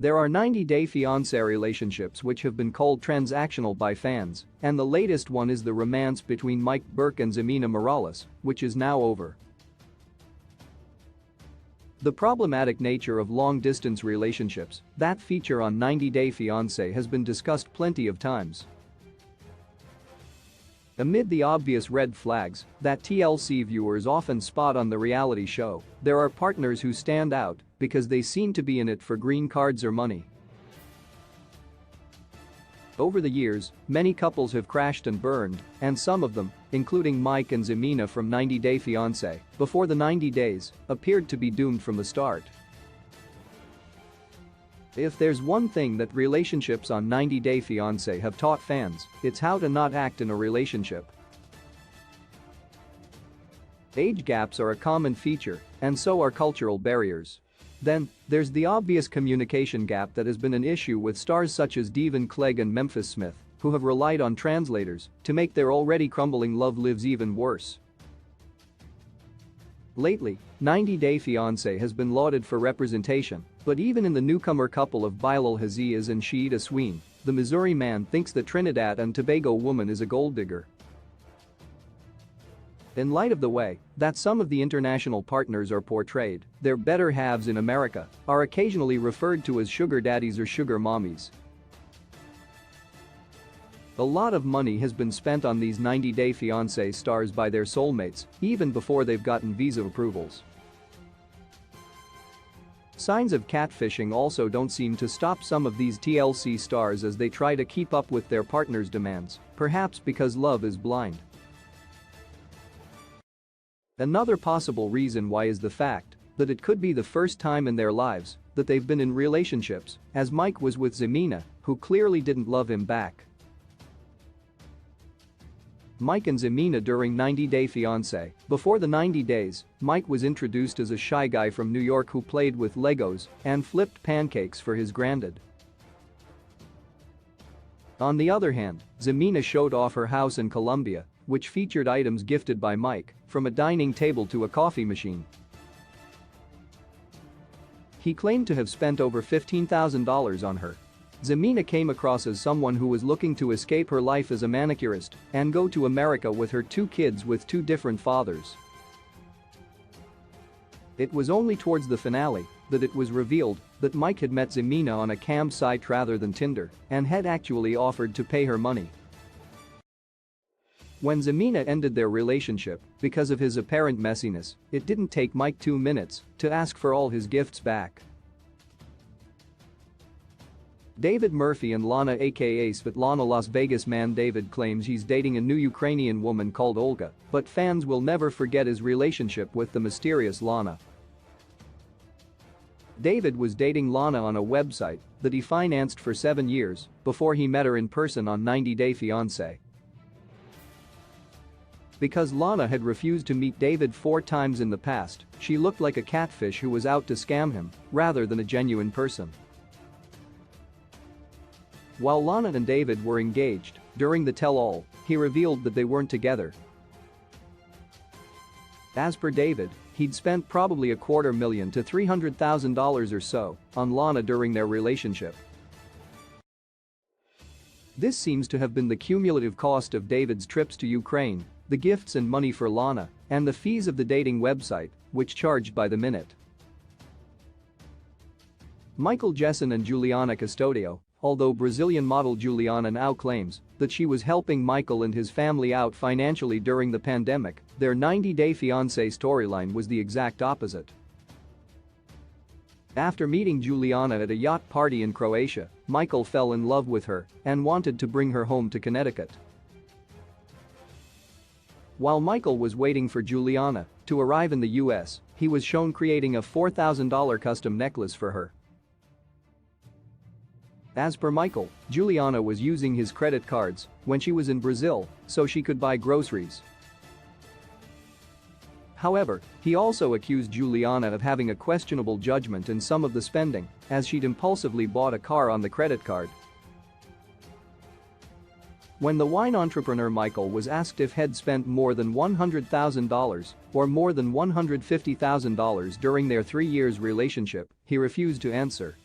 There are 90-day fiancé relationships which have been called transactional by fans, and the latest one is the romance between Mike Burke and Ximena Morales, which is now over. The problematic nature of long-distance relationships that feature on 90-Day Fiancé has been discussed plenty of times. Amid the obvious red flags that TLC viewers often spot on the reality show, there are partners who stand out because they seem to be in it for green cards or money. Over the years, many couples have crashed and burned, and some of them, including Mike and Ximena from 90-Day Fiancé, before the 90 days, appeared to be doomed from the start. If there's one thing that relationships on 90-Day Fiancé have taught fans, it's how to not act in a relationship. Age gaps are a common feature, and so are cultural barriers. Then, there's the obvious communication gap that has been an issue with stars such as Devon Clegg and Memphis Smith, who have relied on translators to make their already crumbling love lives even worse. Lately, 90-Day Fiancé has been lauded for representation, but even in the newcomer couple of Bilal Haziaz and Sheeda Sween, the Missouri man thinks the Trinidad and Tobago woman is a gold digger. In light of the way that some of the international partners are portrayed, their better halves in America are occasionally referred to as sugar daddies or sugar mommies. A lot of money has been spent on these 90-Day Fiancé stars by their soulmates, even before they've gotten visa approvals. Signs of catfishing also don't seem to stop some of these TLC stars as they try to keep up with their partner's demands, perhaps because love is blind. Another possible reason why is the fact that it could be the first time in their lives that they've been in relationships, as Mike was with Ximena, who clearly didn't love him back. Mike and Ximena during 90-Day Fiancé. Before the 90 days, Mike was introduced as a shy guy from New York who played with Legos and flipped pancakes for his granddad. On the other hand, Ximena showed off her house in Colombia, which featured items gifted by Mike, from a dining table to a coffee machine. He claimed to have spent over $15,000 on her. Ximena came across as someone who was looking to escape her life as a manicurist and go to America with her 2 kids with 2 different fathers. It was only towards the finale that it was revealed that Mike had met Ximena on a campsite rather than Tinder and had actually offered to pay her money. When Ximena ended their relationship because of his apparent messiness, it didn't take Mike 2 minutes to ask for all his gifts back. David Murphy and Lana aka Svetlana Las Vegas man David claims he's dating a new Ukrainian woman called Olga, but fans will never forget his relationship with the mysterious Lana. David was dating Lana on a website that he financed for 7 years before he met her in person on 90-Day Fiancé. Because Lana had refused to meet David 4 times in the past, she looked like a catfish who was out to scam him rather than a genuine person. While Lana and David were engaged, during the tell-all, he revealed that they weren't together. As per David, he'd spent probably $250,000 to $300,000 or so on Lana during their relationship. This seems to have been the cumulative cost of David's trips to Ukraine, the gifts and money for Lana, and the fees of the dating website, which charged by the minute. Michael Jessen and Juliana Custodio. Although Brazilian model Juliana now claims that she was helping Michael and his family out financially during the pandemic, their 90-Day Fiancé storyline was the exact opposite. After meeting Juliana at a yacht party in Croatia, Michael fell in love with her and wanted to bring her home to Connecticut. While Michael was waiting for Juliana to arrive in the US, he was shown creating a $4,000 custom necklace for her. As per Michael, Juliana was using his credit cards when she was in Brazil so she could buy groceries. However, he also accused Juliana of having a questionable judgment in some of the spending, as she'd impulsively bought a car on the credit card. When the wine entrepreneur Michael was asked if he'd spent more than $100,000 or more than $150,000 during their 3 years relationship, he refused to answer.